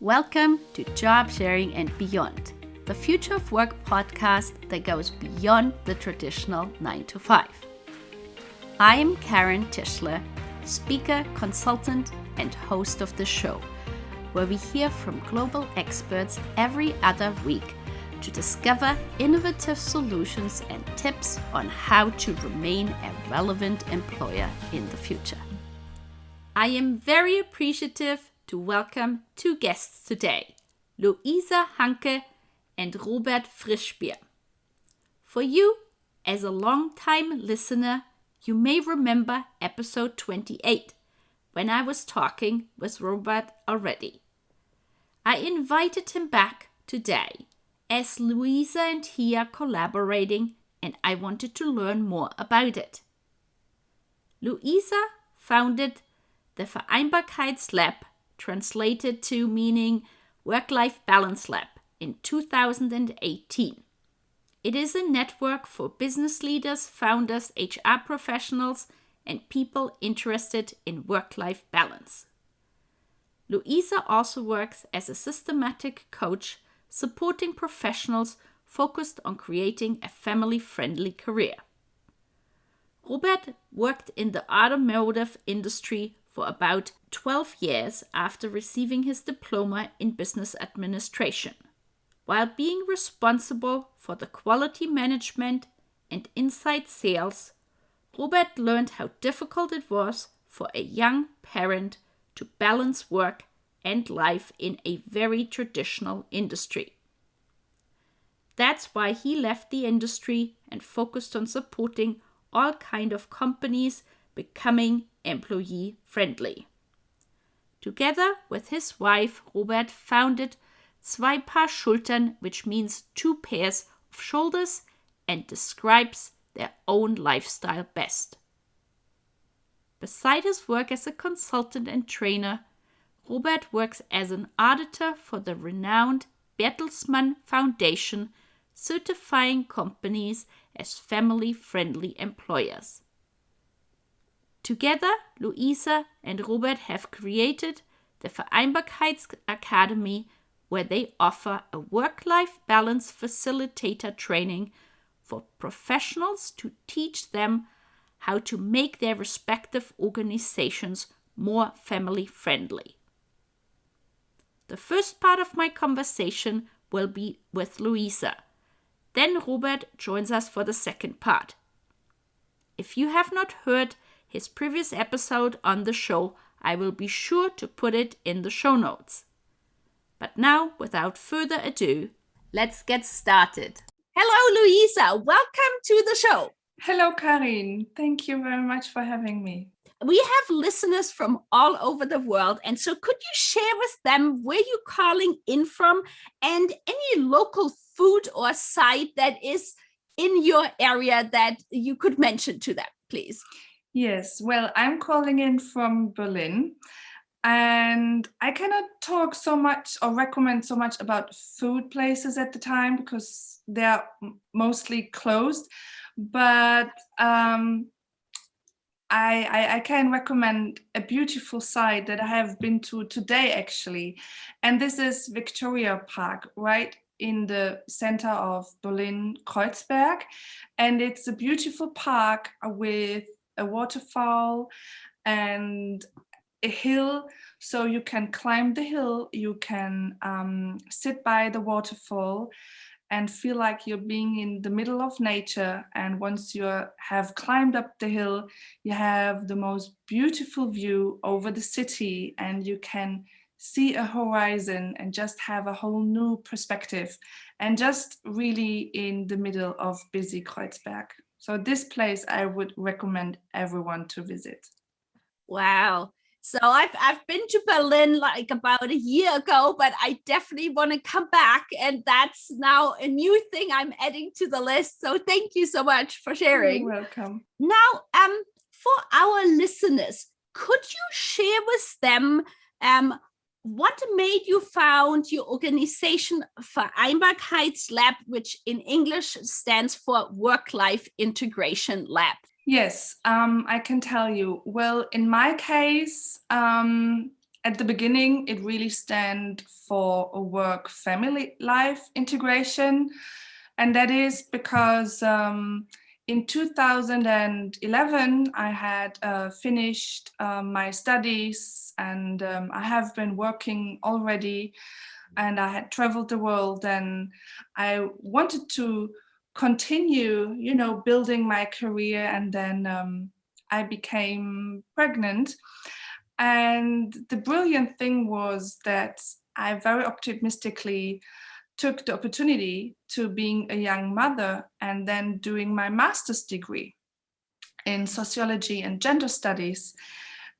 Welcome to Job Sharing and Beyond, the Future of Work podcast that goes beyond the traditional 9 to 5. I am Karen Tischler, speaker, consultant, and host of the show, where we hear from global experts every other week to discover innovative solutions and tips on how to remain a relevant employer in the future. I am very appreciative to welcome two guests today, Luisa Hanke and Robert Frischbier. For you, as a long-time listener, you may remember episode 28, when I was talking with Robert already. I invited him back today, as Luisa and he are collaborating, and I wanted to learn more about it. Luisa founded the Vereinbarkeits Lab, translated to meaning Work-Life Balance Lab, in 2018. It is a network for business leaders, founders, HR professionals, and people interested in work-life balance. Luisa also works as a systematic coach, supporting professionals focused on creating a family-friendly career. Robert worked in the automotive industry for about 12 years after receiving his diploma in business administration, while being responsible for the quality management and inside sales. Robert learned how difficult it was for a young parent to balance work and life in a very traditional industry. That's why he left the industry and focused on supporting all kinds of companies becoming employee friendly. Together with his wife, Robert founded Zwei Paar Schultern, which means two pairs of shoulders, and describes their own lifestyle best. Beside his work as a consultant and trainer, Robert works as an auditor for the renowned Bertelsmann Foundation, certifying companies as family-friendly employers. Together, Luisa and Robert have created the Vereinbarkeits Academy, where they offer a work-life balance facilitator training for professionals to teach them how to make their respective organizations more family-friendly. The first part of my conversation will be with Luisa. Then Robert joins us for the second part. If you have not heard his previous episode on the show, I will be sure to put it in the show notes. But now, without further ado, let's get started. Hello, Luisa. Welcome to the show. Hello, Karin. Thank you very much for having me. We have listeners from all over the world, and so could you share with them where you're calling in from and any local food or site that is in your area that you could mention to them, please? Yes, well, I'm calling in from Berlin, and I cannot talk so much or recommend so much about food places at the time because they're mostly closed, but I can recommend a beautiful site that I have been to today, actually, and this is Victoria Park, right in the center of Berlin, Kreuzberg, and it's a beautiful park with a waterfall and a hill, so you can climb the hill, you can sit by the waterfall and feel like you're being in the middle of nature. And once you have climbed up the hill, you have the most beautiful view over the city, and you can see a horizon and just have a whole new perspective, and just really in the middle of busy Kreuzberg. So this place I would recommend everyone to visit. Wow. So I've been to Berlin like about a year ago, but I definitely want to come back. And that's now a new thing I'm adding to the list. So thank you so much for sharing. You're welcome. Now, for our listeners, could you share with them what made you found your organization Vereinbarkeits Lab, which in English stands for Work-Life Integration Lab? Yes, I can tell you. Well, in my case, at the beginning, it really stand for a work-family life integration. And that is because in 2011, I had finished my studies, and I have been working already, and I had traveled the world, and I wanted to continue, building my career. And then I became pregnant. And the brilliant thing was that I very optimistically took the opportunity to being a young mother and then doing my master's degree in sociology and gender studies.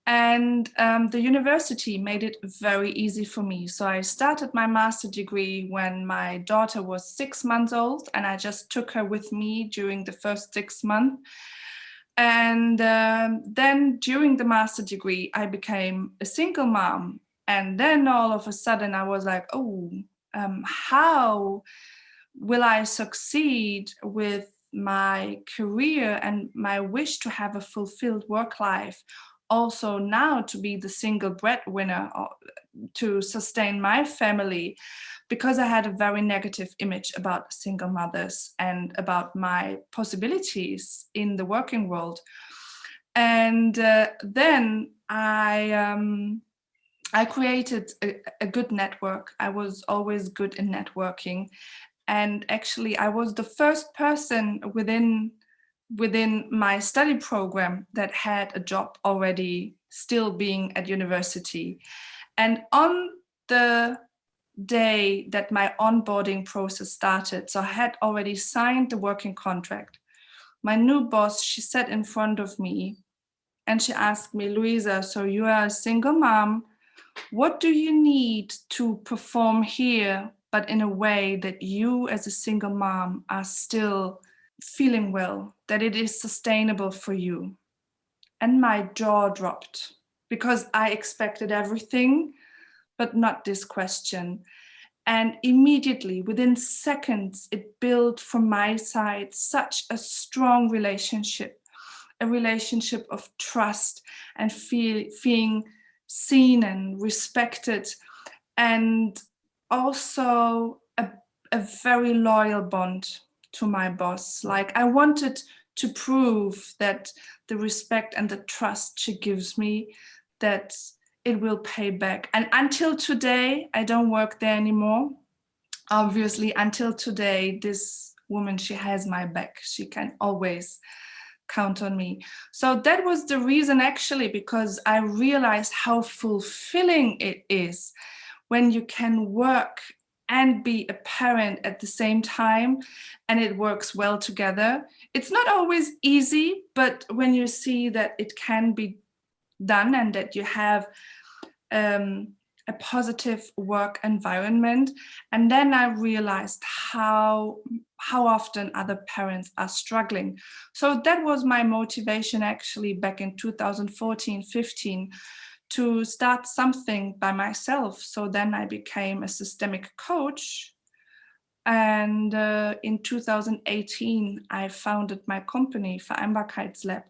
And the university made it very easy for me. So I started my master's degree when my daughter was 6 months old, and I just took her with me during the first 6 months. And then during the master's degree, I became a single mom. And then all of a sudden I was like, how will I succeed with my career and my wish to have a fulfilled work life? Also now to be the single breadwinner to sustain my family, because I had a very negative image about single mothers and about my possibilities in the working world. And then I created a good network. I was always good in networking. And actually, I was the first person within my study program that had a job already, still being at university. And on the day that my onboarding process started, so I had already signed the working contract, my new boss, she sat in front of me and she asked me, Luisa, so you are a single mom. What do you need to perform here, but in a way that you as a single mom are still feeling well, that it is sustainable for you? And my jaw dropped, because I expected everything, but not this question. And immediately, within seconds, it built from my side such a strong relationship, a relationship of trust and feeling seen and respected, and also a very loyal bond to my boss. Like, I wanted to prove that the respect and the trust she gives me, that it will pay back. And until today, I don't work there anymore. Obviously, until today, this woman, she has my back. She can always count on me. So that was the reason, actually, because I realized how fulfilling it is when you can work and be a parent at the same time, and it works well together. It's not always easy, but when you see that it can be done and that you have a positive work environment. And then I realized how often other parents are struggling. So that was my motivation, actually, back in 2014-15, to start something by myself. So then I became a systemic coach. And in 2018, I founded my company, Vereinbarkeits Lab.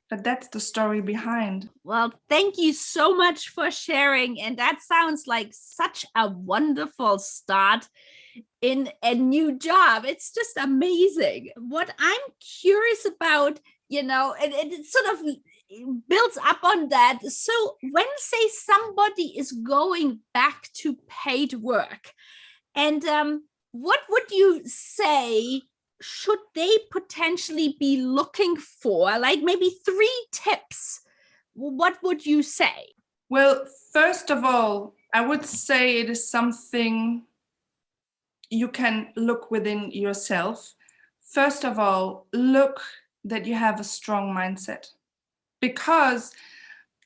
But that's the story behind. Well, thank you so much for sharing. And that sounds like such a wonderful start in a new job. It's just amazing. What I'm curious about, it sort of builds up on that. So when, say, somebody is going back to paid work, and what would you say should they potentially be looking for? Like maybe 3 tips. What would you say? Well, first of all, I would say it is something you can look within yourself. First of all, look that you have a strong mindset. Because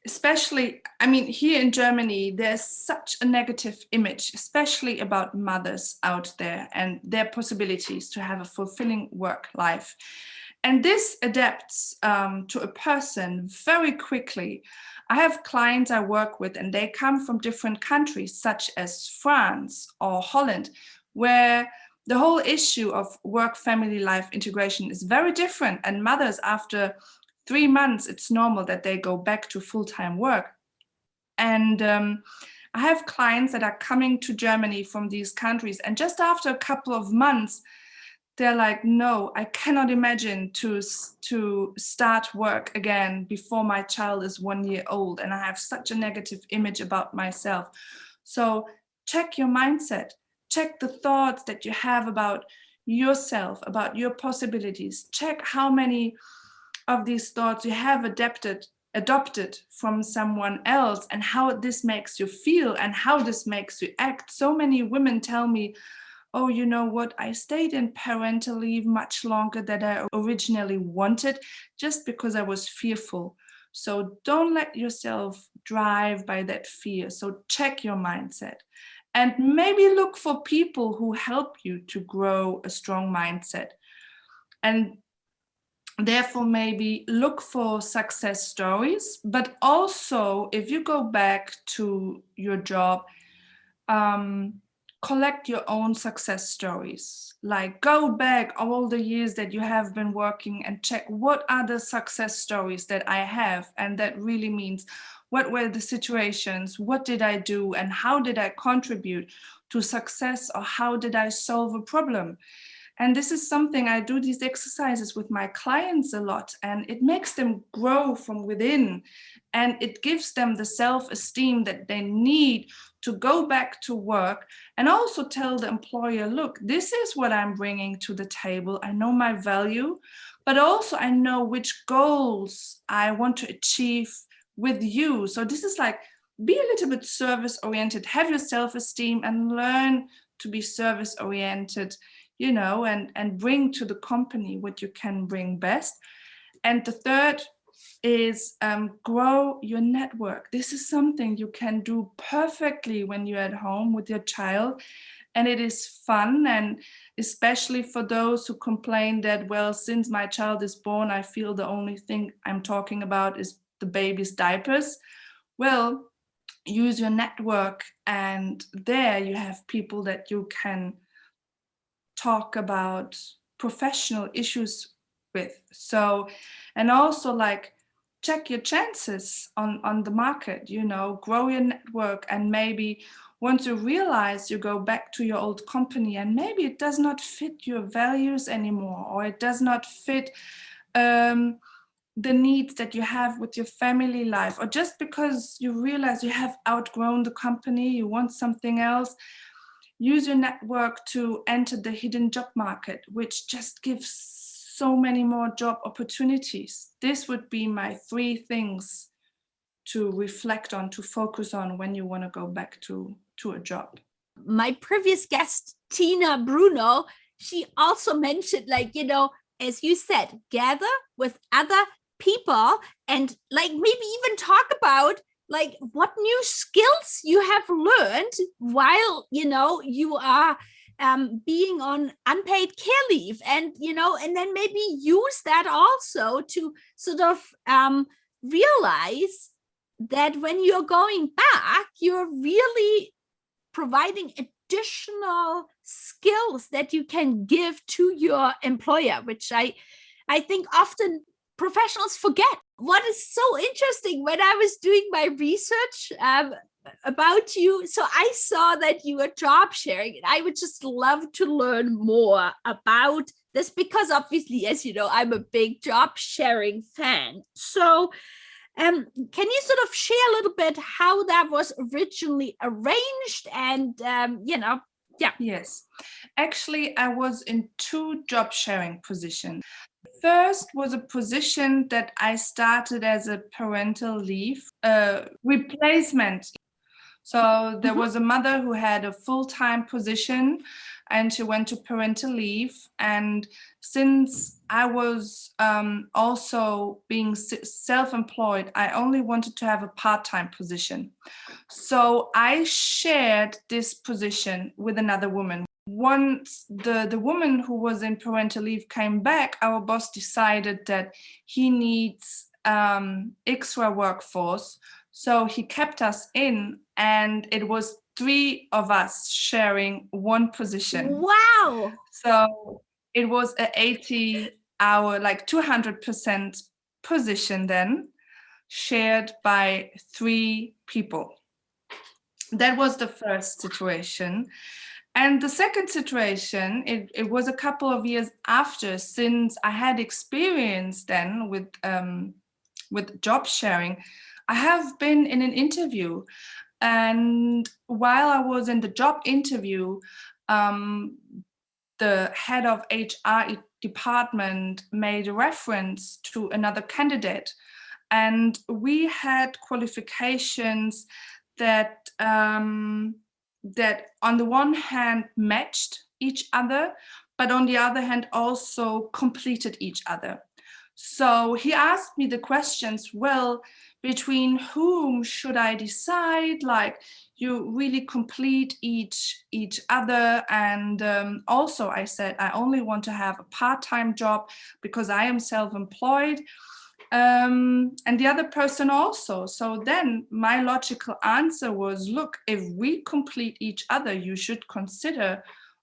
especially, here in Germany, there's such a negative image, especially about mothers out there and their possibilities to have a fulfilling work life. And this adapts to a person very quickly. I have clients I work with, and they come from different countries, such as France or Holland, where the whole issue of work-family life integration is very different. And mothers, after 3 months, it's normal that they go back to full-time work. And I have clients that are coming to Germany from these countries, and just after a couple of months, they're like, no, I cannot imagine to start work again before my child is 1 year old, and I have such a negative image about myself. So check your mindset, check the thoughts that you have about yourself, about your possibilities. Check how many of these thoughts you have adopted from someone else, and how this makes you feel and how this makes you act. So many women tell me, oh, you know what, I stayed in parental leave much longer than I originally wanted just because I was fearful. So don't let yourself drive by that fear. So check your mindset and maybe look for people who help you to grow a strong mindset. And therefore, maybe look for success stories, but also if you go back to your job, collect your own success stories. Like, go back all the years that you have been working and check what are the success stories that I have. And that really means, what were the situations, what did I do, and how did I contribute to success, or how did I solve a problem? And this is something I do these exercises with my clients a lot, and it makes them grow from within, and it gives them the self-esteem that they need to go back to work and also tell the employer, look, this is what I'm bringing to the table. I know my value, but also I know which goals I want to achieve with you. So this is like, be a little bit service-oriented, have your self-esteem and learn to be service-oriented, you know, and bring to the company what you can bring best. And the third is grow your network. This is something you can do perfectly when you're at home with your child, and it is fun. And especially for those who complain that, well, since my child is born, I feel the only thing I'm talking about is the baby's diapers. Well, use your network, and there you have people that you can talk about professional issues with. So, and also like, check your chances on the market, you know, grow your network. And maybe once you realize, you go back to your old company and maybe it does not fit your values anymore, or it does not fit the needs that you have with your family life, or just because you realize you have outgrown the company, you want something else. Use your network to enter the hidden job market, which just gives so many more job opportunities. This would be my 3 things to reflect on, to focus on when you want to go back to a job. My previous guest, Tina Bruno, she also mentioned, like, you know, as you said, gather with other people and like maybe even talk about like what new skills you have learned while, you know, you are being on unpaid care leave, and, you know, and then maybe use that also to sort of realize that when you're going back, you're really providing additional skills that you can give to your employer, which I think often professionals forget. What is so interesting, when I was doing my research about you, so I saw that you were job sharing, and I would just love to learn more about this, because obviously, as you know, I'm a big job sharing fan. So can you sort of share a little bit how that was originally arranged? And, you know, yeah. Yes. Actually, I was in 2 job sharing positions. First was a position that I started as a parental leave replacement. So there was a mother who had a full-time position and she went to parental leave. And since I was also being self-employed, I only wanted to have a part-time position. So I shared this position with another woman. Once the woman who was in parental leave came back, our boss decided that he needs extra workforce. So he kept us in, and it was 3 of us sharing 1 position. Wow. So it was an 80-hour, like 200% position then. shared by 3 people. That was the first situation. And the second situation, it was a couple of years after, since I had experience then with job sharing. I have been in an interview, and while I was in the job interview, the head of HR department made a reference to another candidate, and we had qualifications that that on the one hand matched each other, but on the other hand also completed each other. So he asked me the questions, well, between whom should I decide? Like, you really complete each other. And also I said, I only want to have a part-time job because I am self-employed. And the other person also. So then my logical answer was, look, if we complete each other, you should consider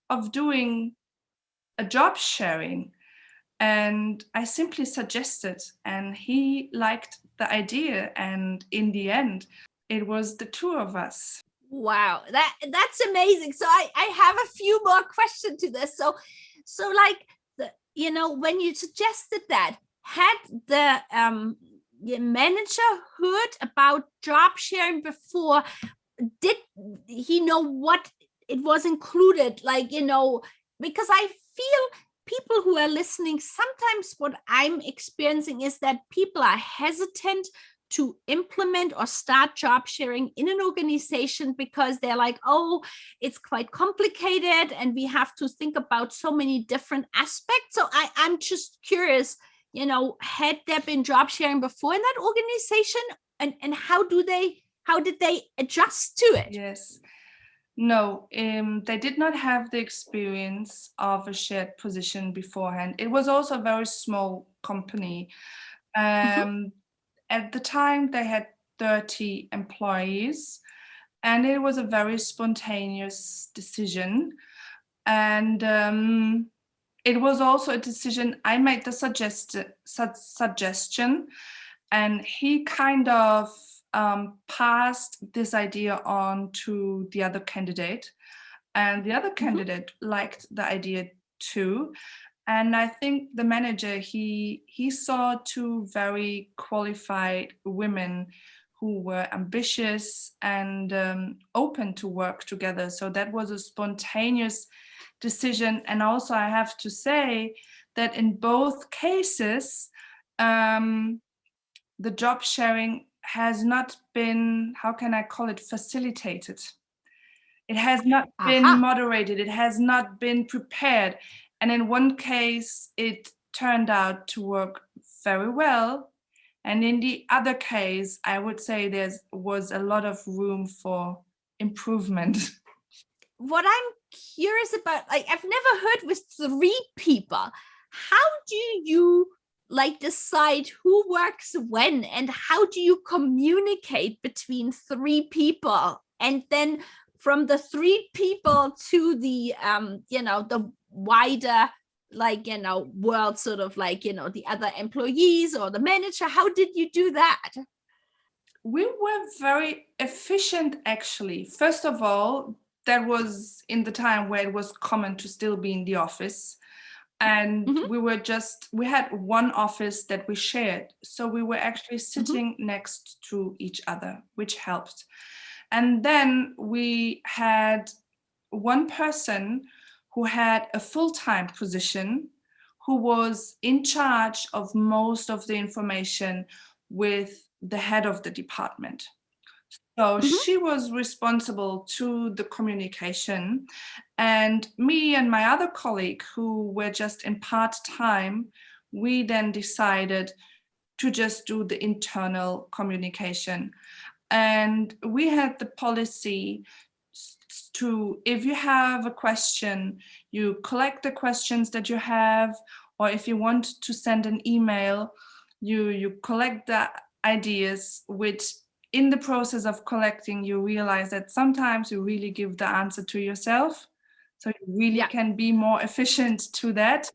of doing a job sharing. And I simply suggested, and he liked the idea. And in the end, it was the 2 of us. Wow, that's amazing. So I have a few more questions to this. So like when you suggested that, had the manager heard about job sharing before? Did he know what it was included? Like, because I feel people who are listening, sometimes what I'm experiencing is that people are hesitant to implement or start job sharing in an organization because they're like, oh, it's quite complicated and we have to think about so many different aspects. So I'm just curious, had there been job sharing before in that organization, and how did they adjust to it? Yes. No, they did not have the experience of a shared position beforehand. It was also a very small company. At the time, they had 30 employees, and it was a very spontaneous decision. And it was also a decision, I made the suggestion, and he kind of passed this idea on to the other candidate, and the other candidate liked the idea too. And I think the manager, he saw 2 very qualified women who were ambitious and open to work together. So that was a spontaneous decision. And also I have to say that in both cases, the job sharing has not been, how can I call it, facilitated. It has not been moderated. It has not been prepared. And in one case, it turned out to work very well. And in the other case, I would say there was a lot of room for improvement. What I'm curious about, like, I've never heard with 3 people. How do you decide who works when, and how do you communicate between 3 people? And then from the 3 people to the the wider world, sort of the other employees or the manager, how did you do that? We were very efficient, actually. First of all, that was in the time where it was common to still be in the office. And we had one office that we shared. So we were actually sitting next to each other, which helped. And then we had one person who had a full-time position, who was in charge of most of the information with the head of the department. So she was responsible to the communication, and me and my other colleague, who were just in part-time, we then decided to just do the internal communication. And we had the policy to, if you have a question, you collect the questions that you have, or if you want to send an email, you collect the ideas, which in the process of collecting, you realize that sometimes you really give the answer to yourself. So you really can be more efficient to that.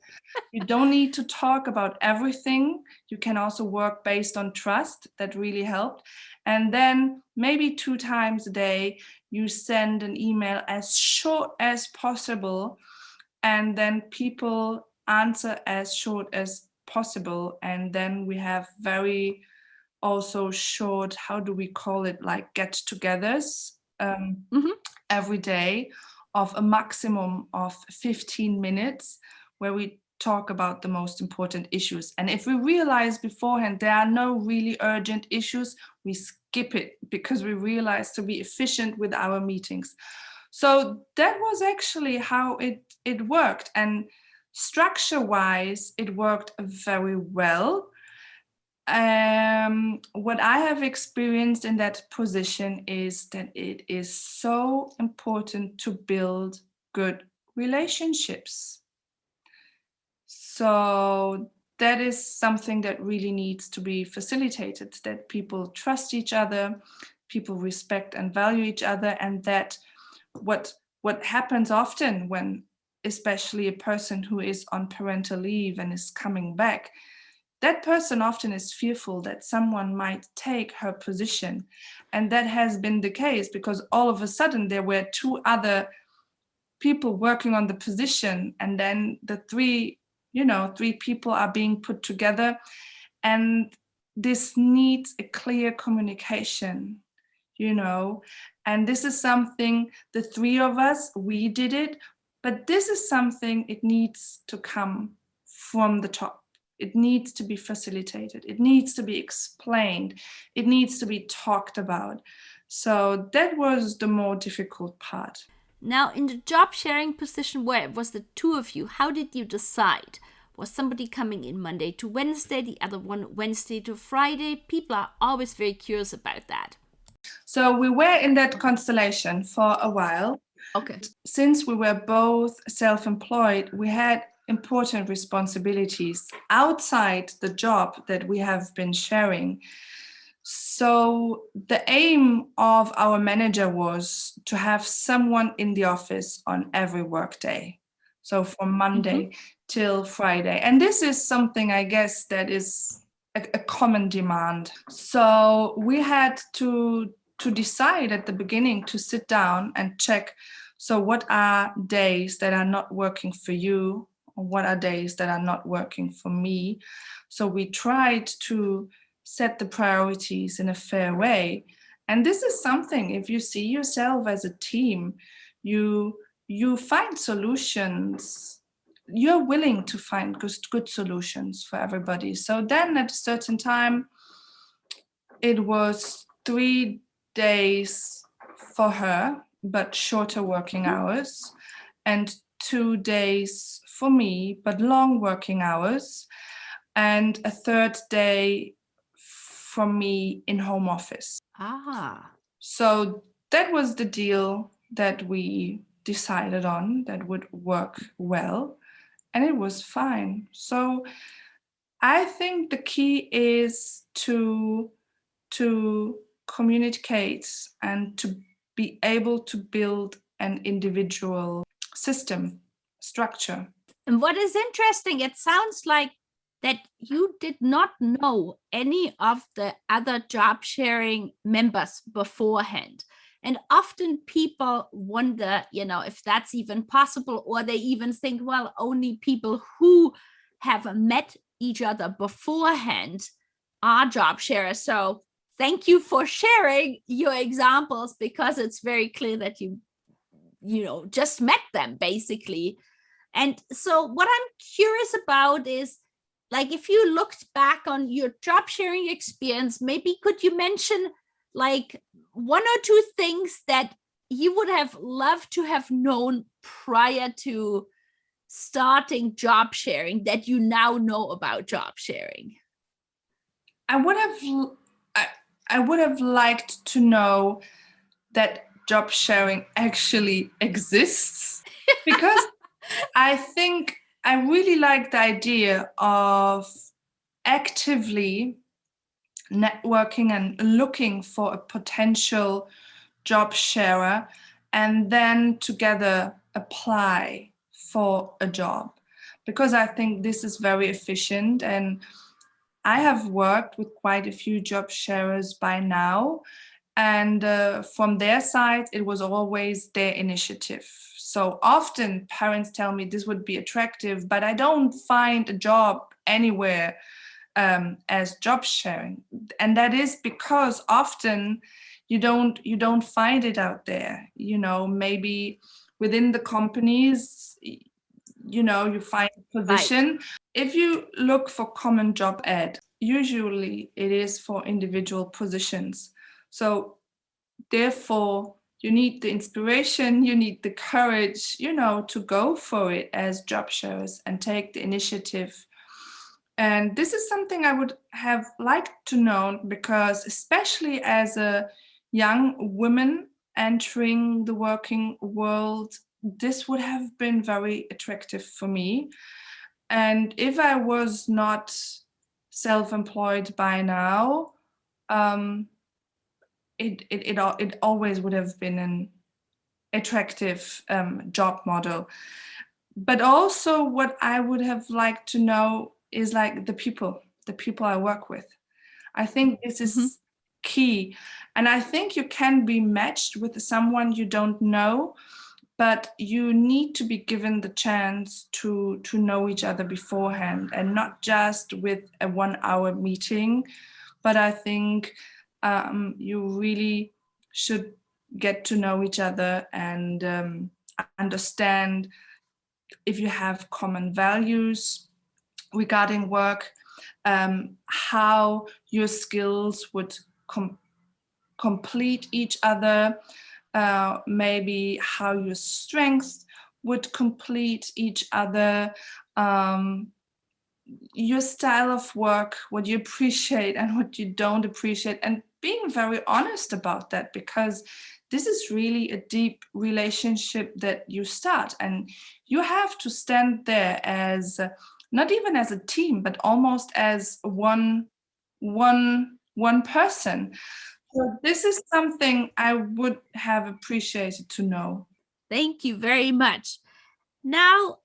You don't need to talk about everything. You can also work based on trust. That really helped. And then maybe 2 times a day, you send an email as short as possible, and then people answer as short as possible. And then we have very also short, how do we call it, like get-togethers every day of a maximum of 15 minutes where we talk about the most important issues. And if we realize beforehand there are no really urgent issues, we skip it because we realize to be efficient with our meetings. So that was actually how it worked. And structure-wise, it worked very well. What I have experienced in that position is that it is so important to build good relationships. So that is something that really needs to be facilitated, that people trust each other, people respect and value each other, and that what happens often when especially a person who is on parental leave and is coming back, that person often is fearful that someone might take her position. And that has been the case because all of a sudden there were 2 other people working on the position, and then the 3 people are being put together. And this needs a clear communication, and this is something the 3 of us, we did it, but this is something it needs to come from the top. It needs to be facilitated. It needs to be explained. It needs to be talked about. So that was the more difficult part. Now, in the job sharing position where it was the 2 of you, how did you decide? Was somebody coming in Monday to Wednesday, the other one Wednesday to Friday? People are always very curious about that. So we were in that constellation for a while. Okay. Since we were both self-employed, we had important responsibilities outside the job that we have been sharing. So the aim of our manager was to have someone in the office on every workday. So from Monday till Friday. And this is something, I guess, that is a common demand. So we had to decide at the beginning to sit down and check, so what are days that are not working for you? Or what are days that are not working for me? So we tried to set the priorities in a fair way. And this is something, if you see yourself as a team, you find solutions. You're willing to find good solutions for everybody. So then at a certain time, it was 3 days for her, but shorter working hours, and 2 days for me, but long working hours, and a 3rd day for me in home office. So that was the deal that we decided on that would work well, and it was fine. So I think the key is to communicate and to be able to build an individual system structure. And what is interesting, it sounds like that you did not know any of the other job sharing members beforehand. And often people wonder, if that's even possible, or they even think, well, only people who have met each other beforehand are job sharers. So thank you for sharing your examples, because it's very clear that you just met them basically. And so what I'm curious about is, like, if you looked back on your job sharing experience, maybe could you mention like 1 or 2 things that you would have loved to have known prior to starting job sharing that you now know about job sharing? I would have liked to know that job sharing actually exists, because I think I really like the idea of actively networking and looking for a potential job sharer, and then together apply for a job, because I think this is very efficient. And I have worked with quite a few job sharers by now, and from their side, it was always their initiative. So often parents tell me this would be attractive, but I don't find a job anywhere as job sharing. And that is because often you don't find it out there. Maybe within the companies, you find a position. If you look for common job ad, usually it is for individual positions. So therefore, you need the inspiration, you need the courage, to go for it as job sharers and take the initiative. And this is something I would have liked to know, because especially as a young woman entering the working world, this would have been very attractive for me. And if I was not self-employed by now, it always would have been an attractive job model. But also what I would have liked to know is like the people I work with. I think this is key. And I think you can be matched with someone you don't know, but you need to be given the chance to know each other beforehand, and not just with a 1-hour meeting. But I think you really should get to know each other and understand if you have common values regarding work, how your skills would complete each other, maybe how your strengths would complete each other, your style of work, what you appreciate and what you don't appreciate, and being very honest about that, because this is really a deep relationship that you start, and you have to stand there as not even as a team, but almost as one person. So this is something I would have appreciated to know. Thank you very much. Now,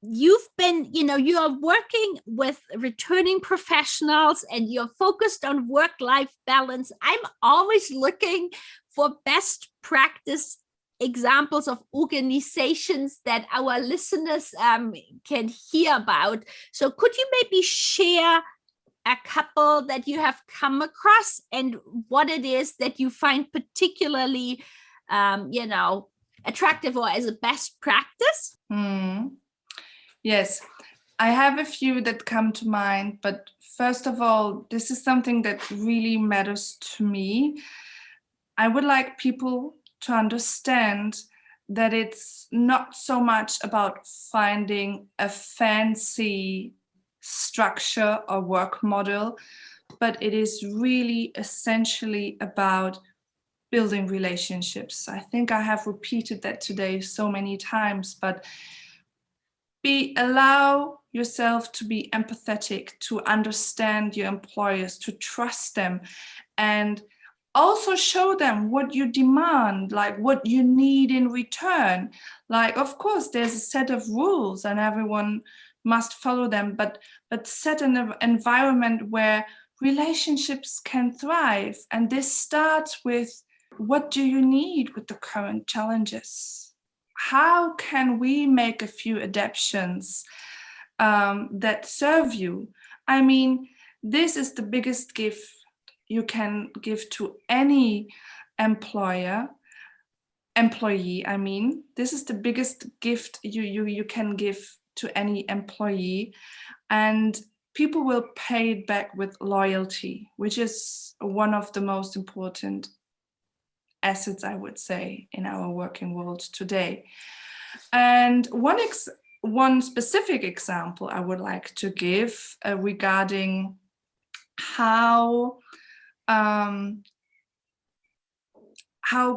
you've been, you are working with returning professionals and you're focused on work-life balance. I'm always looking for best practice examples of organizations that our listeners can hear about. So could you maybe share a couple that you have come across and what it is that you find particularly, attractive or as a best practice? Yes, I have a few that come to mind, but first of all, this is something that really matters to me. I would like people to understand that it's not so much about finding a fancy structure or work model, but it is really essentially about building relationships. I think I have repeated that today so many times, but allow yourself to be empathetic, to understand your employers, to trust them, and also show them what you demand, like what you need in return. Like, of course, there's a set of rules and everyone must follow them, but set an environment where relationships can thrive. And this starts with, what do you need with the current challenges? How can we make a few adaptations that serve you? I mean, this is the biggest gift you can give to any employee. This is the biggest gift you can give to any employee, and people will pay it back with loyalty, which is one of the most important assets, I would say, in our working world today. And one specific example I would like to give regarding how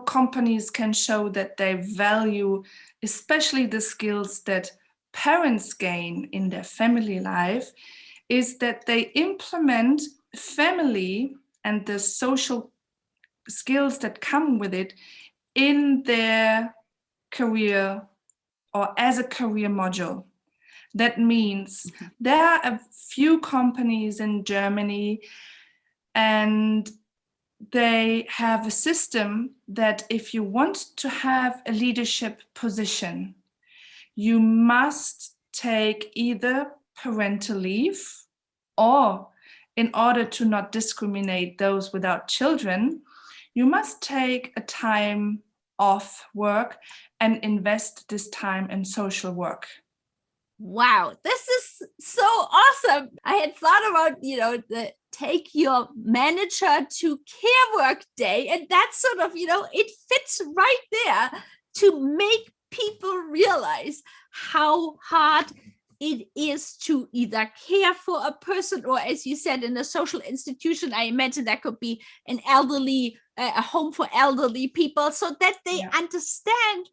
companies can show that they value especially the skills that parents gain in their family life, is that they implement family and the social skills that come with it in their career or as a career module. That means there are a few companies in Germany, and they have a system that if you want to have a leadership position, you must take either parental leave, or in order to not discriminate those without children, you must take a time off work and invest this time in social work. Wow, this is so awesome. I had thought about, the take your manager to care work day, and that's sort of, it fits right there to make people realize how hard it is to either care for a person, or as you said, in a social institution, I imagine that could be an elderly, a home for elderly people, so that they understand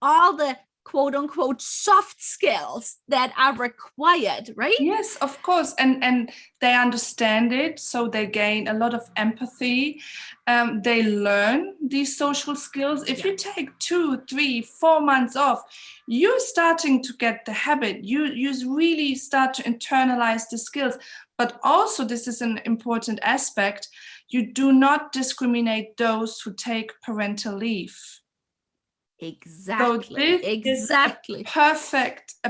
all the quote unquote soft skills that are required, right? Yes, of course. And they understand it, so they gain a lot of empathy. They learn these social skills. If you take 2, 3, 4 months off, you're starting to get the habit. You really start to internalize the skills. But also, this is an important aspect, you do not discriminate those who take parental leave. Exactly. So this exactly. is a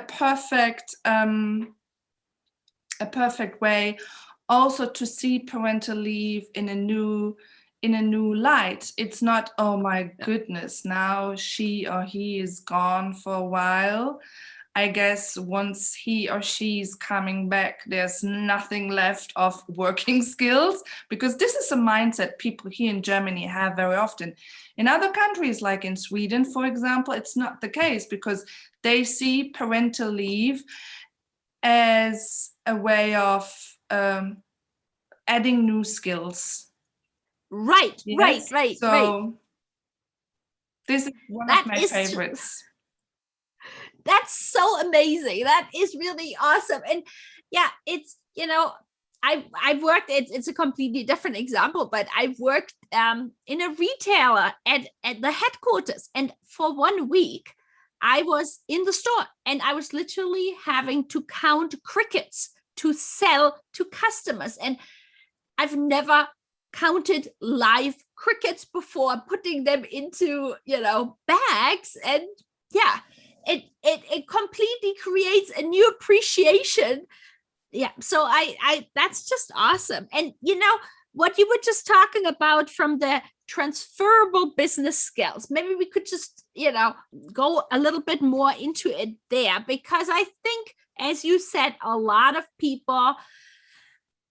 perfect way also to see parental leave in a new light. It's not, oh my goodness, now she or he is gone for a while. I guess once he or she's coming back, there's nothing left of working skills, because this is a mindset people here in Germany have very often. In other countries, like in Sweden, for example, it's not the case, because they see parental leave as a way of adding new skills. Right. So this is one of my favorites. That's so amazing. That is really awesome. And it's, I've worked, it's a completely different example, but I've worked in a retailer at the headquarters. And for 1 week, I was in the store and I was literally having to count crickets to sell to customers. And I've never counted live crickets before, putting them into, bags. And it completely creates a new appreciation. So I that's just awesome. And what you were just talking about from the transferable business skills, maybe we could just go a little bit more into it there, because I think, as you said, a lot of people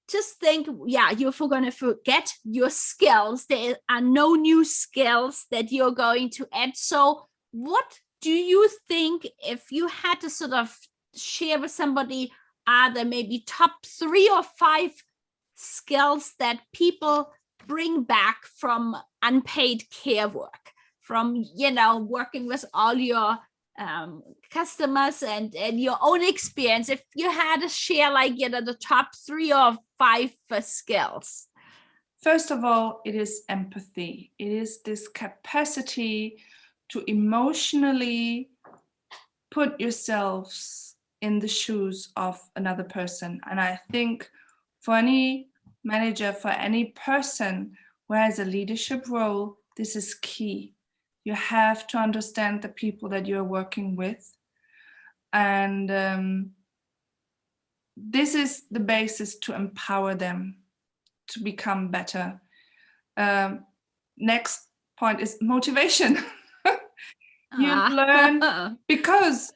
just think, you're going to forget your skills. There are no new skills that you're going to add. So what do you think, if you had to sort of share with somebody, are there maybe top 3 or 5 skills that people bring back from unpaid care work, from, working with all your customers and your own experience? If you had to share, like, the top 3 or 5 skills. First of all, it is empathy. It is this capacity to emotionally put yourselves in the shoes of another person. And I think for any manager, for any person who has a leadership role, this is key. You have to understand the people that you're working with. And this is the basis to empower them to become better. Next point is motivation. You learn, because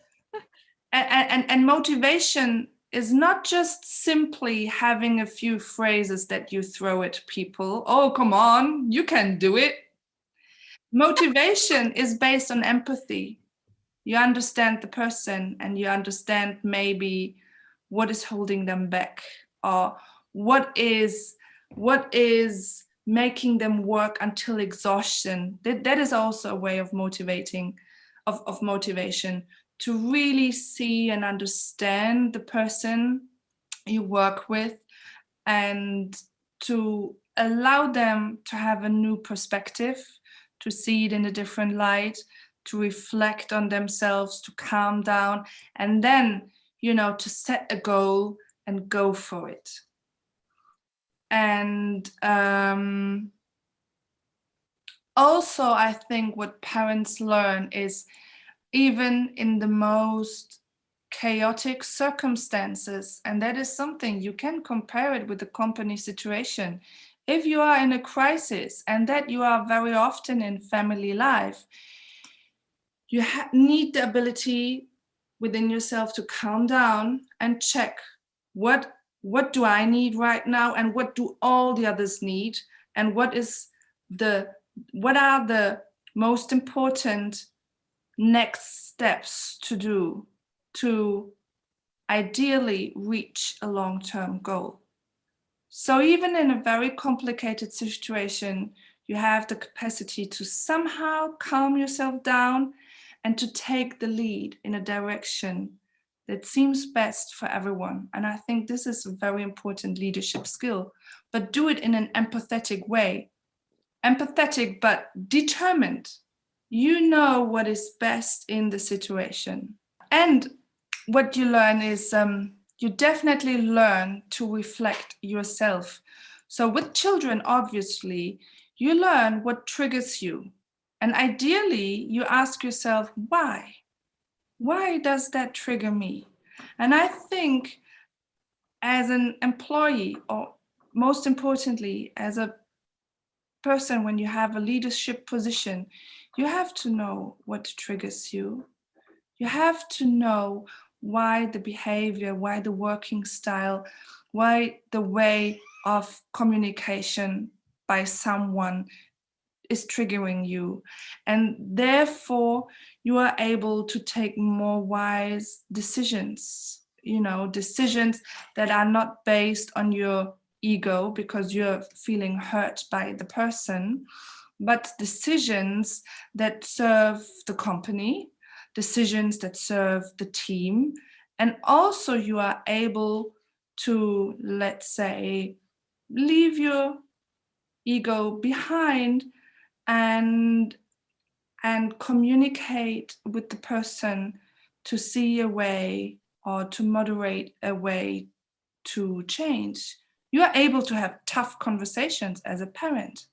and motivation is not just simply having a few phrases that you throw at people. Oh, come on, you can do it. Motivation is based on empathy. You understand the person and you understand maybe what is holding them back, or what is making them work until exhaustion. That is also a way of motivating, of motivation, to really see and understand the person you work with, and to allow them to have a new perspective, to see it in a different light, to reflect on themselves, to calm down, and then, to set a goal and go for it. And also, I think what parents learn is, even in the most chaotic circumstances, and that is something you can compare it with the company situation. If you are in a crisis, and that you are very often in family life, you need the ability within yourself to calm down and check what do I need right now, and what do all the others need, and what are the most important next steps to do to ideally reach a long-term goal. So even in a very complicated situation, you have the capacity to somehow calm yourself down and to take the lead in a direction that seems best for everyone. And I think this is a very important leadership skill, but do it in an empathetic way. Empathetic, but determined. You know what is best in the situation. And what you learn is you definitely learn to reflect yourself. So with children, obviously, you learn what triggers you. And ideally, you ask yourself, why? Why does that trigger me? And I think as an employee, or most importantly, as a person, when you have a leadership position, you have to know what triggers you. You have to know why the behavior, why the working style, why the way of communication by someone is triggering you. And therefore, you are able to take more wise decisions, decisions that are not based on your ego because you're feeling hurt by the person, but decisions that serve the company, decisions that serve the team. And also you are able to, let's say, leave your ego behind and communicate with the person to see a way or to moderate a way to change. You are able to have tough conversations as a parent.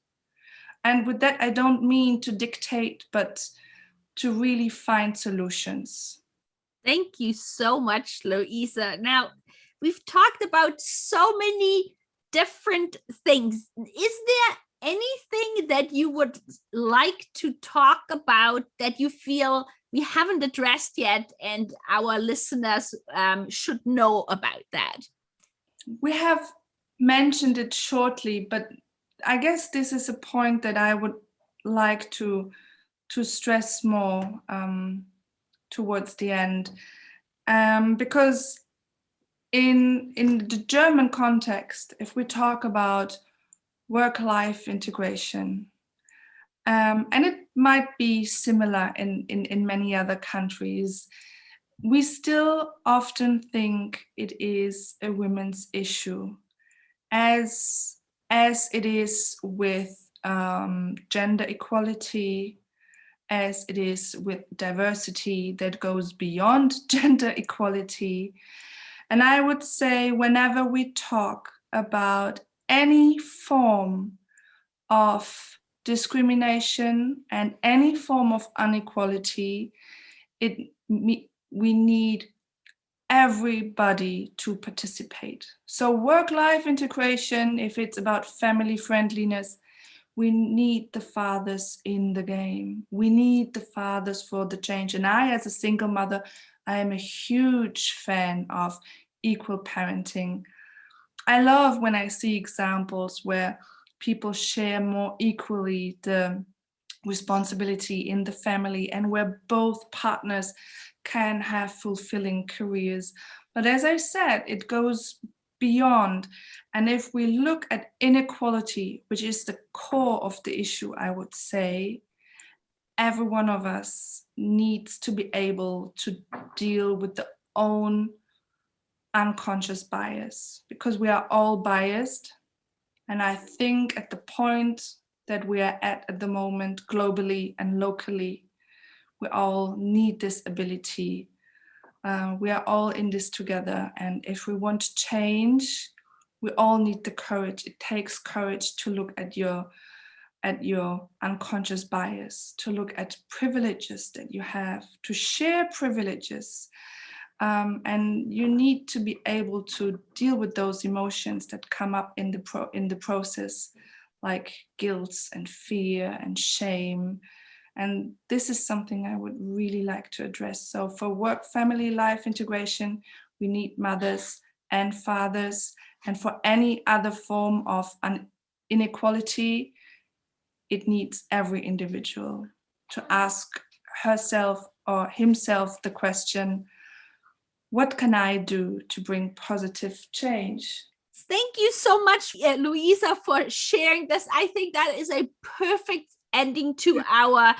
And with that, I don't mean to dictate, but to really find solutions. Thank you so much, Luisa. Now, we've talked about so many different things. Is there anything that you would like to talk about that you feel we haven't addressed yet and our listeners should know about that? We have mentioned it shortly, but I guess this is a point that I would like to stress more towards the end, because in the German context, if we talk about work-life integration, and it might be similar in many other countries, we still often think it is a women's issue, as it is with gender equality, as it is with diversity that goes beyond gender equality. And I would say whenever we talk about any form of discrimination and any form of inequality, we need everybody to participate. So work-life integration, if it's about family friendliness, we need the fathers in the game. We need the fathers for the change. And I, as a single mother, I am a huge fan of equal parenting. I love when I see examples where people share more equally the responsibility in the family and where both partners can have fulfilling careers. But as I said, it goes beyond. And if we look at inequality, which is the core of the issue, I would say, every one of us needs to be able to deal with their own unconscious bias, because we are all biased. And I think at the point that we are at the moment, globally and locally, we all need this ability. We are all in this together, and if we want change, we all need the courage. It takes courage to look at your unconscious bias, to look at privileges that you have, to share privileges. And you need to be able to deal with those emotions that come up in the process, like guilt and fear and shame. And this is something I would really like to address. So for work-family life integration, we need mothers and fathers. And for any other form of inequality, it needs every individual to ask herself or himself the question, what can I do to bring positive change? Thank you so much, Luisa, for sharing this. I think that is a perfect ending to our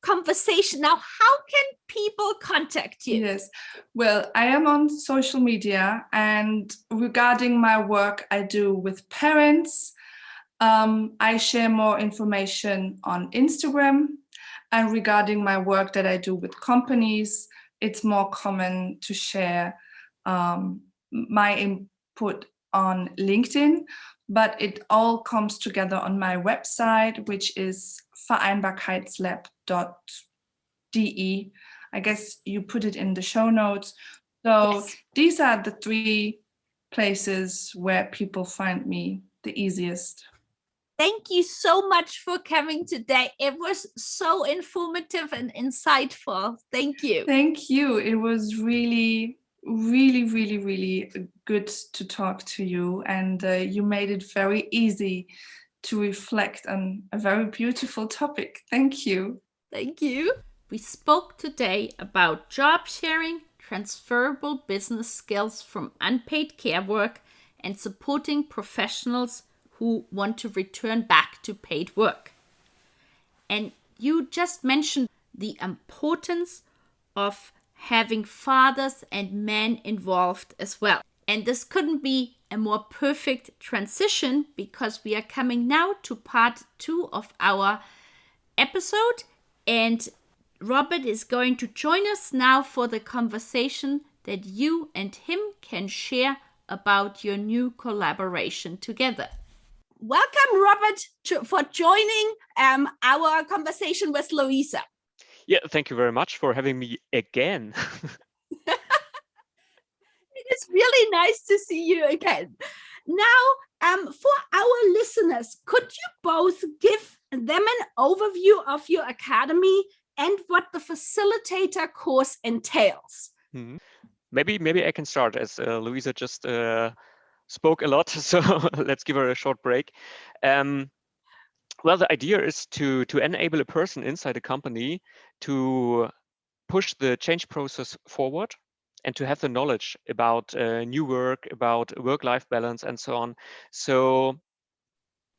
conversation. Now, how can people contact you? Yes, well, I am on social media, and regarding my work I do with parents, I share more information on Instagram. And regarding my work that I do with companies, it's more common to share my input on LinkedIn, but it all comes together on my website, which is vereinbarkeitslab.de. I guess you put it in the show notes. So yes. These are the 3 places where people find me the easiest. Thank you so much for coming today. It was so informative and insightful. Thank you. Thank you. It was really, really, really, really good to talk to you. And you made it very easy to reflect on a very beautiful topic. Thank you. Thank you. We spoke today about job sharing, transferable business skills from unpaid care work, and supporting professionals who want to return back to paid work. And you just mentioned the importance of having fathers and men involved as well. And this couldn't be a more perfect transition, because we are coming now to part 2 of our episode, and Robert is going to join us now for the conversation that you and him can share about your new collaboration together. Welcome, Robert, for joining our conversation with Luisa. Yeah, thank you very much for having me again. It is really nice to see you again. Now, for our listeners, could you both give them an overview of your academy and what the facilitator course entails? Mm-hmm. Maybe I can start, as Luisa just spoke a lot, so let's give her a short break. Well, the idea is to enable a person inside a company to push the change process forward and to have the knowledge about new work, about work-life balance, and so on. So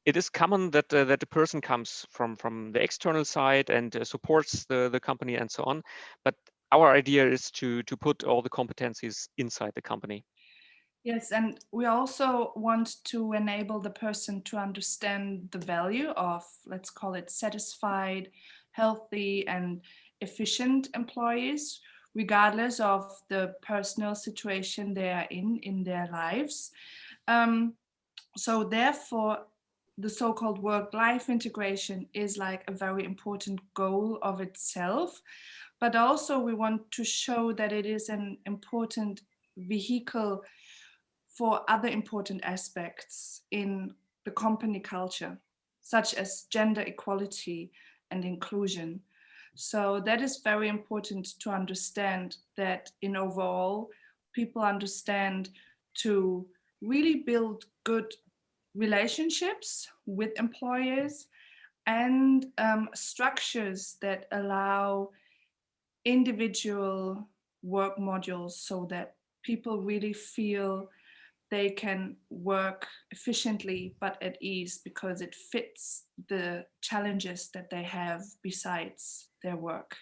it is common that the person comes from the external side and supports the company and so on. But our idea is to put all the competencies inside the company. Yes, and we also want to enable the person to understand the value of, let's call it, satisfied, healthy, and efficient employees, regardless of the personal situation they are in their lives. So therefore, the so-called work-life integration is like a very important goal of itself, but also we want to show that it is an important vehicle for other important aspects in the company culture, such as gender equality and inclusion. So that is very important to understand, that in overall, people understand to really build good relationships with employers and structures that allow individual work modules, so that people really feel they can work efficiently but at ease, because it fits the challenges that they have besides their work.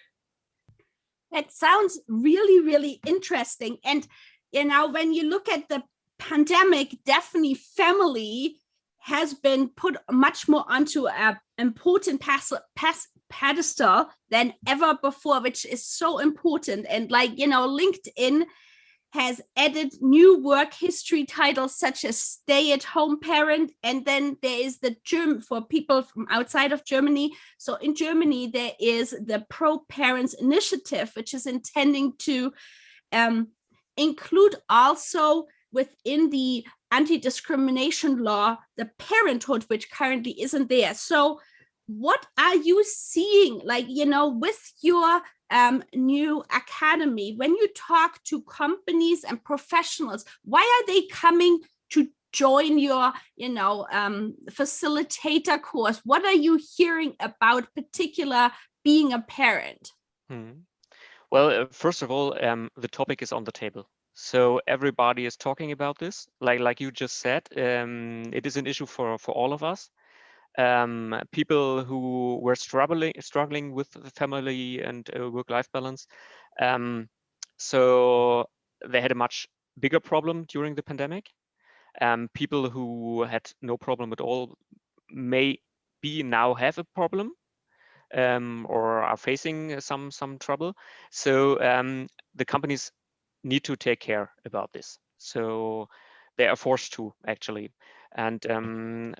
That sounds really, really interesting. And, when you look at the pandemic, definitely family has been put much more onto an important pedestal than ever before, which is so important. And LinkedIn has added new work history titles such as stay-at-home parent, and then there is the German for people from outside of Germany. So in Germany, there is the Pro-Parents Initiative, which is intending to include also within the anti-discrimination law the parenthood, which currently isn't there. So what are you seeing, with your new academy, when you talk to companies and professionals? Why are they coming to join your facilitator course? What are you hearing about particular being a parent? Well, first of all, the topic is on the table. So everybody is talking about this. Like you just said, it is an issue for all of us. People who were struggling with the family and work-life balance. So they had a much bigger problem during the pandemic. People who had no problem at all may now have a problem, or are facing some trouble. So the companies need to take care about this. So they are forced to, actually, and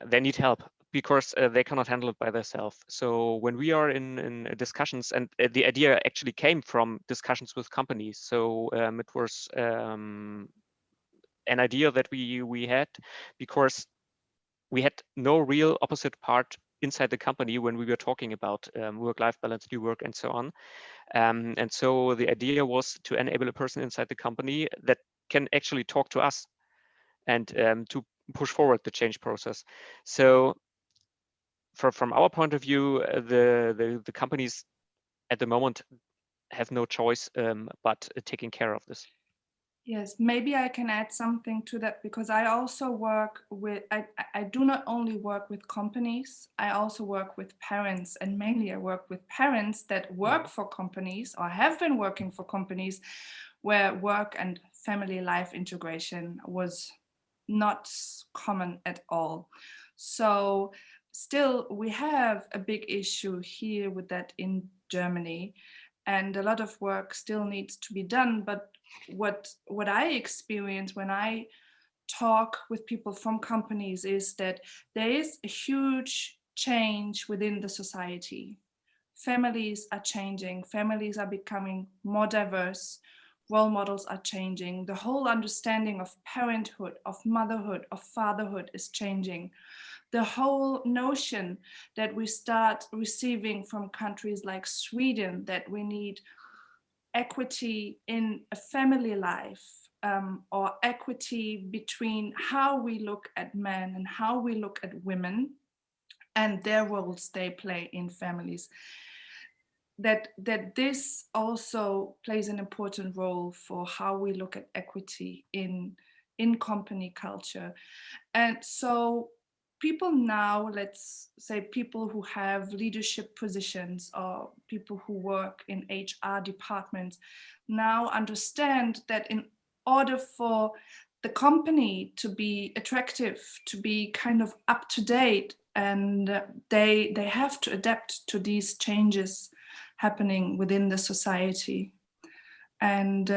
they need help because they cannot handle it by themselves. So when we are in discussions, and the idea actually came from discussions with companies. So it was an idea that we had because we had no real opposite part inside the company when we were talking about work-life balance, new work, and so on. And so the idea was to enable a person inside the company that can actually talk to us and to push forward the change process. So from our point of view, the companies at the moment have no choice but taking care of this. Yes, maybe I can add something to that, because I also work with, I do not only work with companies, I also work with parents, and mainly I work with parents that work for companies or have been working for companies where work and family life integration was not common at all. So still we have a big issue here with that in Germany, and a lot of work still needs to be done. But what I experience when I talk with people from companies is that there is a huge change within the society. Families are changing, families are becoming more diverse, role models are changing, the whole understanding of parenthood, of motherhood, of fatherhood is changing. The whole notion that we start receiving from countries like Sweden, that we need equity in a family life, or equity between how we look at men and how we look at women and their roles they play in families, that this also plays an important role for how we look at equity in company culture. And so people now, let's say people who have leadership positions or people who work in HR departments, now understand that in order for the company to be attractive, to be kind of up to date, and they have to adapt to these changes happening within the society. And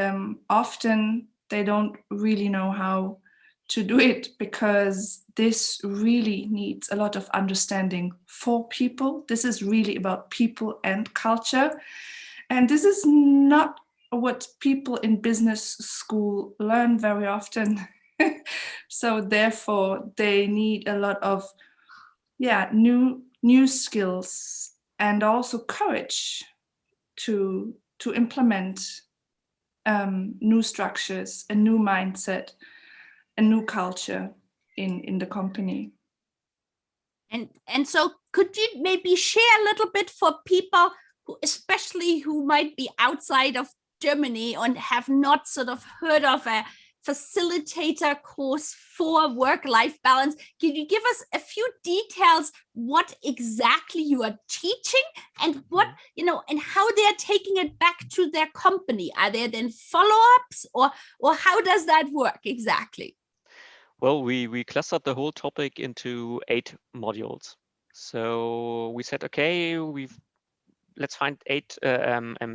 often they don't really know how to do it, because this really needs a lot of understanding for people. This is really about people and culture. And this is not what people in business school learn very often. So therefore they need a lot of new skills and also courage to implement new structures, a new mindset, a new culture in the company. And so could you maybe share a little bit for people who, especially who might be outside of Germany and have not sort of heard of a facilitator course for work-life balance? Can you give us a few details what exactly you are teaching and what, and how they're taking it back to their company? Are there then follow-ups, or how does that work exactly? Well, we clustered the whole topic into 8 modules. So we said, okay, we've let's find 8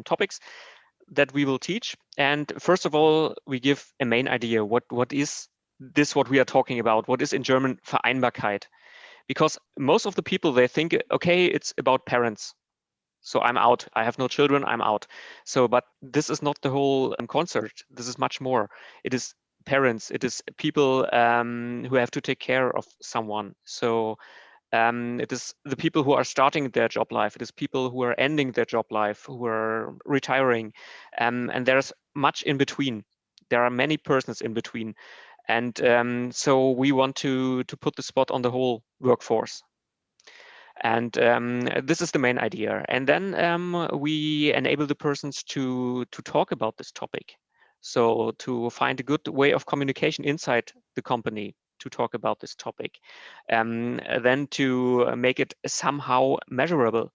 topics that we will teach. And first of all, we give a main idea. What is this, what we are talking about? What is in German Vereinbarkeit? Because most of the people, they think, okay, it's about parents. So I'm out. I have no children. I'm out. So, but this is not the whole concert. This is much more. It is parents. It is people who have to take care of someone. So it is the people who are starting their job life. It is people who are ending their job life, who are retiring, and there's much in between. There are many persons in between, and so we want to put the spot on the whole workforce. And this is the main idea. And then we enable the persons to talk about this topic. So to find a good way of communication inside the company to talk about this topic. Then to make it somehow measurable,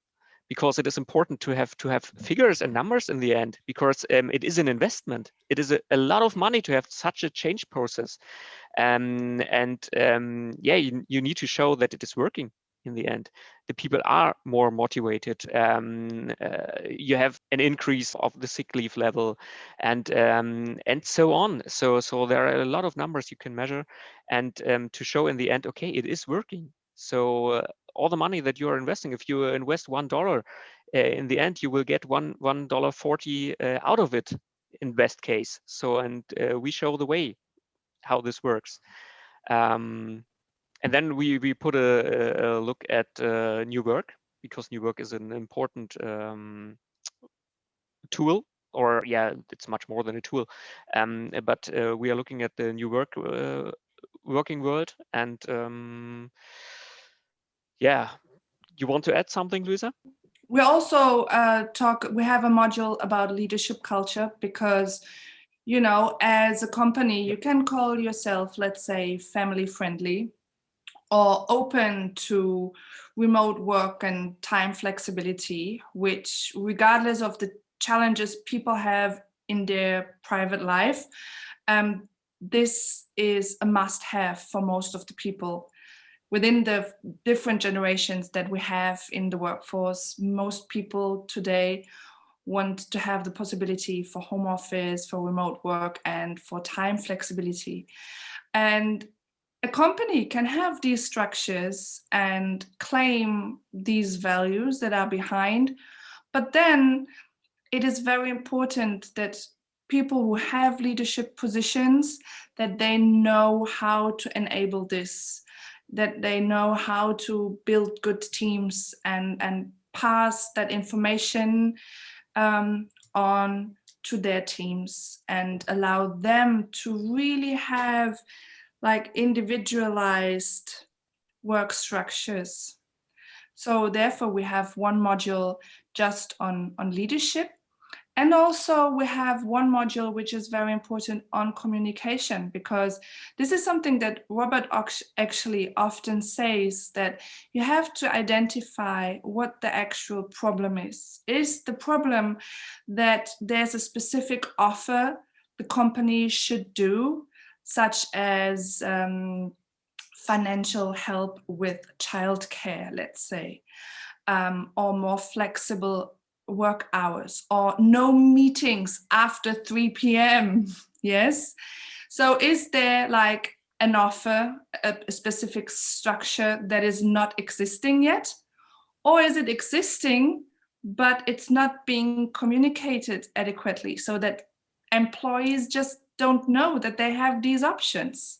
because it is important to have figures and numbers in the end, because it is an investment. It is a lot of money to have such a change process. Yeah, you need to show that it is working in the end. The people are more motivated. You have an increase of the sick leave level, and so on. So there are a lot of numbers you can measure, and to show in the end, okay, it is working. So all the money that you are investing, if you invest $1, in the end you will get $1.40 out of it in best case. So and we show the way how this works. And then we put a look at new work, because new work is an important tool, or yeah, it's much more than a tool. But we are looking at the new working world, and yeah, you want to add something, Luisa? We also we have a module about leadership culture, because, you know, as a company, you can call yourself, let's say, family friendly or open to remote work and time flexibility, which, regardless of the challenges people have in their private life, this is a must-have for most of the people. Within the different generations that we have in the workforce, most people today want to have the possibility for home office, for remote work, and for time flexibility. And a company can have these structures and claim these values that are behind, but then it is very important that people who have leadership positions, that they know how to enable this, that they know how to build good teams and pass that information on to their teams, and allow them to really have like individualized work structures. So therefore we have one module just on leadership. And also we have one module which is very important on communication, because this is something that Robert actually often says, that you have to identify what the actual problem is. Is the problem that there's a specific offer the company should do, such as financial help with childcare, let's say, or more flexible work hours, or no meetings after 3 p.m. Yes. So is there like an offer, a specific structure that is not existing yet? Or is it existing, but it's not being communicated adequately, so that employees just don't know that they have these options?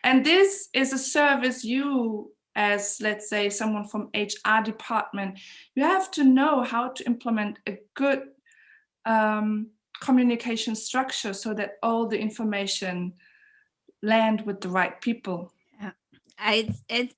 And this is a service you, as, let's say, someone from HR department, you have to know how to implement a good communication structure, so that all the information land with the right people. Yeah.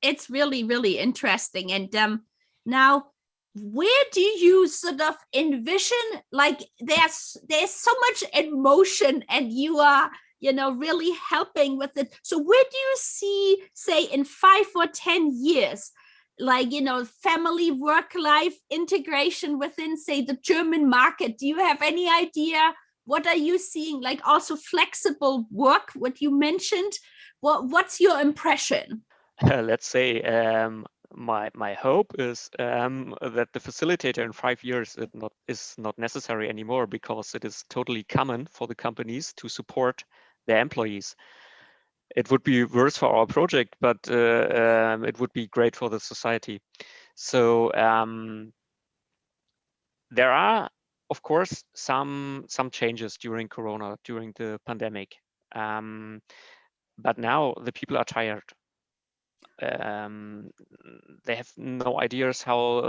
It's really, really interesting. And now, where do you sort of envision, like there's so much emotion, and you are, you know, really helping with it. So where do you see, say, in 5 or 10 years, like, you know, family work life integration within, say, the German market? Do you have any idea? What are you seeing? Like also flexible work, what you mentioned. What's your impression? Let's say my hope is that the facilitator in 5 years is not necessary anymore, because it is totally common for the companies to support their employees. It would be worse for our project, but it would be great for the society. So there are, of course, some changes during Corona, during the pandemic. But now the people are tired. They have no ideas how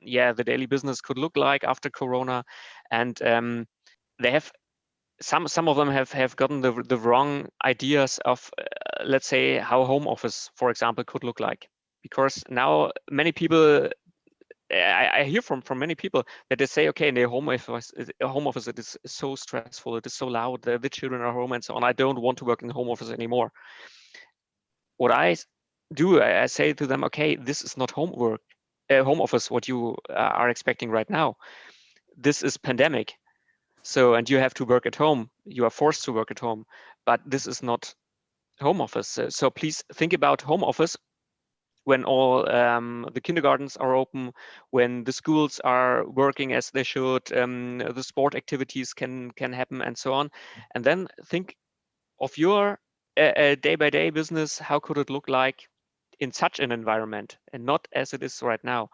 the daily business could look like after Corona, and they have some of them have gotten the wrong ideas of let's say how home office, for example, could look like, because now many people, I hear from many people that they say, okay, in their home office it is so stressful, it is so loud, the children are home and so on, I don't want to work in the home office anymore. What I do, I say to them, okay, this is not home office, what you are expecting right now. This is pandemic. So, and you have to work at home. You are forced to work at home, but this is not home office. So please think about home office when all the kindergartens are open, when the schools are working as they should, the sport activities can happen, and so on. And then think of your day-by-day business. How could it look like in such an environment, and not as it is right now?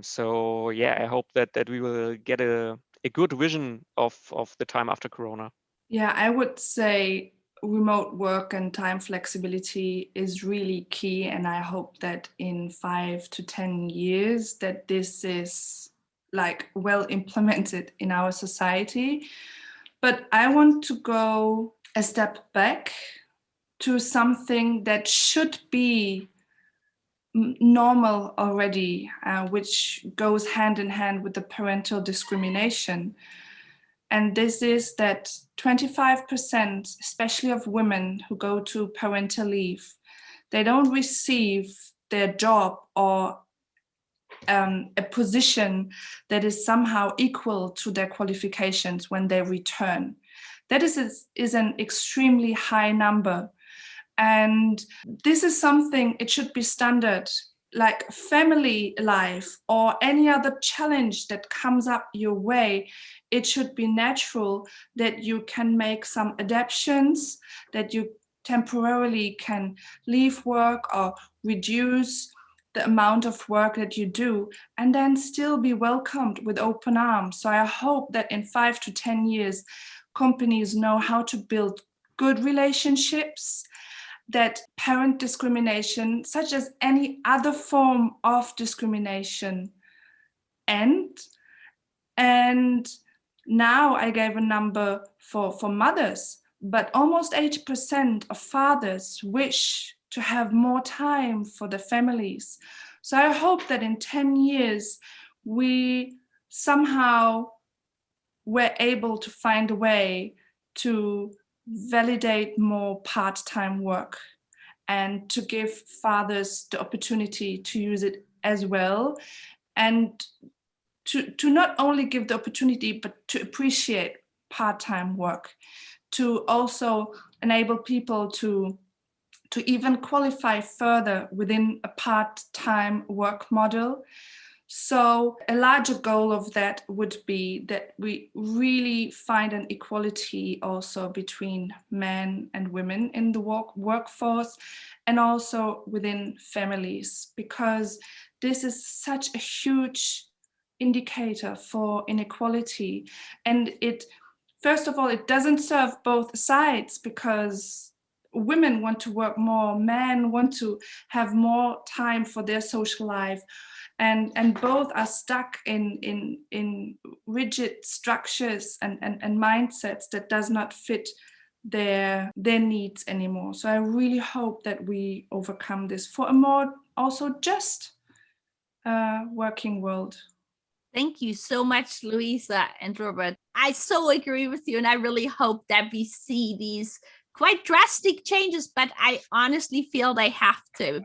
So yeah, I hope that we will get a good vision of the time after Corona. Yeah, I would say remote work and time flexibility is really key, and I hope that in 5 to 10 years that this is like well implemented in our society. But I want to go a step back to something that should be normal already, which goes hand in hand with the parental discrimination. And this is that 25%, especially of women who go to parental leave, they don't receive their job or a position that is somehow equal to their qualifications when they return. That is an extremely high number. And this is something, it should be standard, like family life or any other challenge that comes up your way. It should be natural that you can make some adaptations, that you temporarily can leave work or reduce the amount of work that you do, and then still be welcomed with open arms. So I hope that in 5 to 10 years, companies know how to build good relationships, that parent discrimination, such as any other form of discrimination, end. And now I gave a number for mothers, but almost 80% of fathers wish to have more time for their families. So I hope that in 10 years, we somehow were able to find a way to validate more part-time work and to give fathers the opportunity to use it as well, and to not only give the opportunity, but to appreciate part-time work, to also enable people to even qualify further within a part-time work model. So a larger goal of that would be that we really find an equality also between men and women in the workforce, and also within families, because this is such a huge indicator for inequality. And it, first of all, it doesn't serve both sides, because women want to work more, men want to have more time for their social life, and both are stuck in rigid structures and mindsets that does not fit their needs anymore. So I really hope that we overcome this for a more also just working world. Thank you so much, Luisa and Robert. I so agree with you, and I really hope that we see these quite drastic changes, but I honestly feel they have to.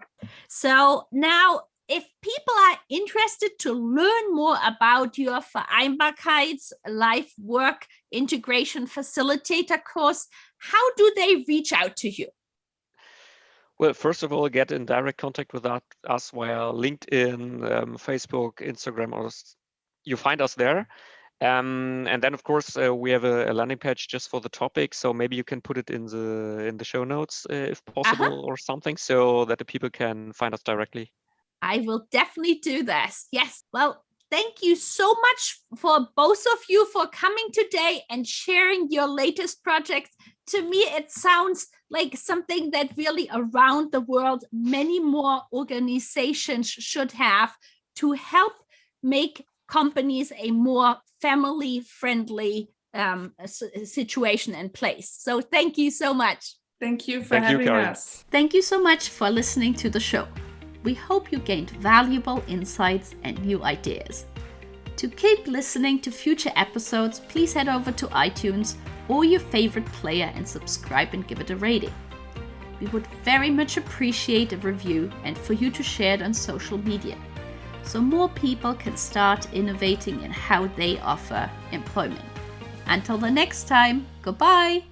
So now, if people are interested to learn more about your Vereinbarkeits Life Work Integration Facilitator course, how do they reach out to you? Well, first of all, get in direct contact with us via LinkedIn, Facebook, Instagram, or you find us there. And then, of course, we have a landing page just for the topic. So maybe you can put it in the show notes if possible, or something, so that the people can find us directly. I will definitely do this. Yes. Well, thank you so much for both of you for coming today and sharing your latest projects. To me, it sounds like something that really around the world, many more organizations should have to help make companies a more family-friendly situation and place. So thank you so much. Thank you for having us. Thank you so much for listening to the show. We hope you gained valuable insights and new ideas. To keep listening to future episodes, please head over to iTunes or your favorite player and subscribe and give it a rating. We would very much appreciate a review and for you to share it on social media, so more people can start innovating in how they offer employment. Until the next time, goodbye!